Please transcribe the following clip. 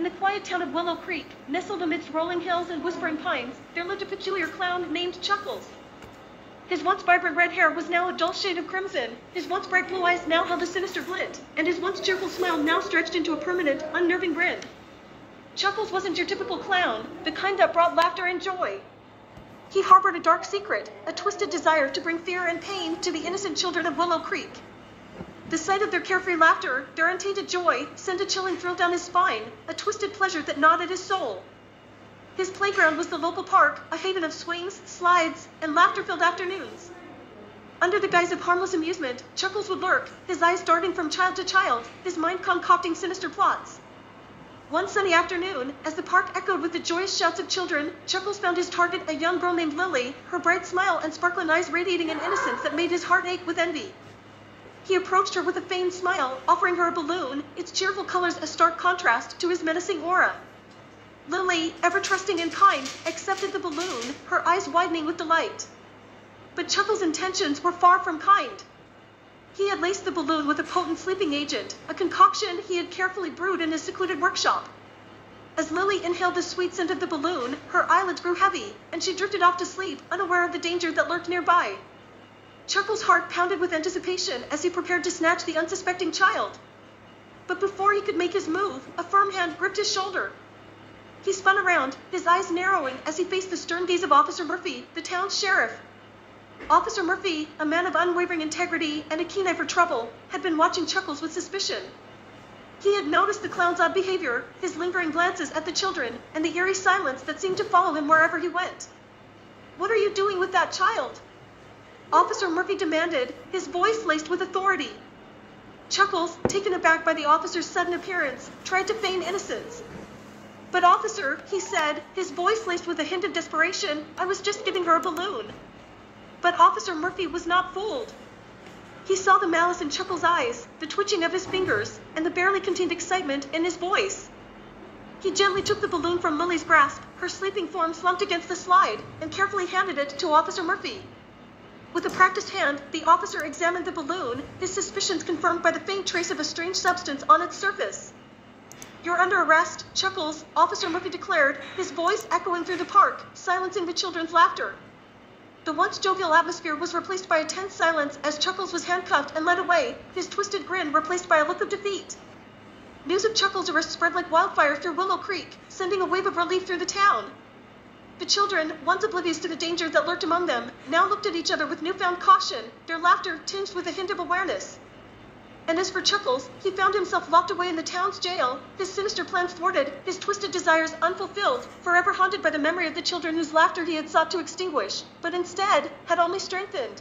In the quiet town of Willow Creek, nestled amidst rolling hills and whispering pines, there lived a peculiar clown named Chuckles. His once vibrant red hair was now a dull shade of crimson, his once bright blue eyes now held a sinister glint, and his once cheerful smile now stretched into a permanent, unnerving grin. Chuckles wasn't your typical clown, the kind that brought laughter and joy. He harbored a dark secret, a twisted desire to bring fear and pain to the innocent children of Willow Creek. The sight of their carefree laughter, their untainted joy, sent a chilling thrill down his spine, a twisted pleasure that gnawed at his soul. His playground was the local park, a haven of swings, slides, and laughter-filled afternoons. Under the guise of harmless amusement, Chuckles would lurk, his eyes darting from child to child, his mind concocting sinister plots. One sunny afternoon, as the park echoed with the joyous shouts of children, Chuckles found his target, a young girl named Lily, her bright smile and sparkling eyes radiating an innocence that made his heart ache with envy. He approached her with a feigned smile, offering her a balloon, its cheerful colors a stark contrast to his menacing aura. Lily, ever trusting and kind, accepted the balloon, her eyes widening with delight. But Chuckles' intentions were far from kind. He had laced the balloon with a potent sleeping agent, a concoction he had carefully brewed in his secluded workshop. As Lily inhaled the sweet scent of the balloon, her eyelids grew heavy, and she drifted off to sleep, unaware of the danger that lurked nearby. Chuckles' heart pounded with anticipation as he prepared to snatch the unsuspecting child. But before he could make his move, a firm hand gripped his shoulder. He spun around, his eyes narrowing as he faced the stern gaze of Officer Murphy, the town's sheriff. Officer Murphy, a man of unwavering integrity and a keen eye for trouble, had been watching Chuckles with suspicion. He had noticed the clown's odd behavior, his lingering glances at the children, and the eerie silence that seemed to follow him wherever he went. "What are you doing with that child?" Officer Murphy demanded, his voice laced with authority. Chuckles, taken aback by the officer's sudden appearance, tried to feign innocence. "But officer," he said, his voice laced with a hint of desperation, "I was just giving her a balloon." But Officer Murphy was not fooled. He saw the malice in Chuckles' eyes, the twitching of his fingers, and the barely contained excitement in his voice. He gently took the balloon from Lily's grasp, her sleeping form slumped against the slide, and carefully handed it to Officer Murphy. With a practiced hand, the officer examined the balloon, his suspicions confirmed by the faint trace of a strange substance on its surface. "You're under arrest, Chuckles," Officer Murphy declared, his voice echoing through the park, silencing the children's laughter. The once jovial atmosphere was replaced by a tense silence as Chuckles was handcuffed and led away, his twisted grin replaced by a look of defeat. News of Chuckles' arrest spread like wildfire through Willow Creek, sending a wave of relief through the town. The children, once oblivious to the danger that lurked among them, now looked at each other with newfound caution, their laughter tinged with a hint of awareness. And as for Chuckles, he found himself locked away in the town's jail, his sinister plans thwarted, his twisted desires unfulfilled, forever haunted by the memory of the children whose laughter he had sought to extinguish, but instead had only strengthened.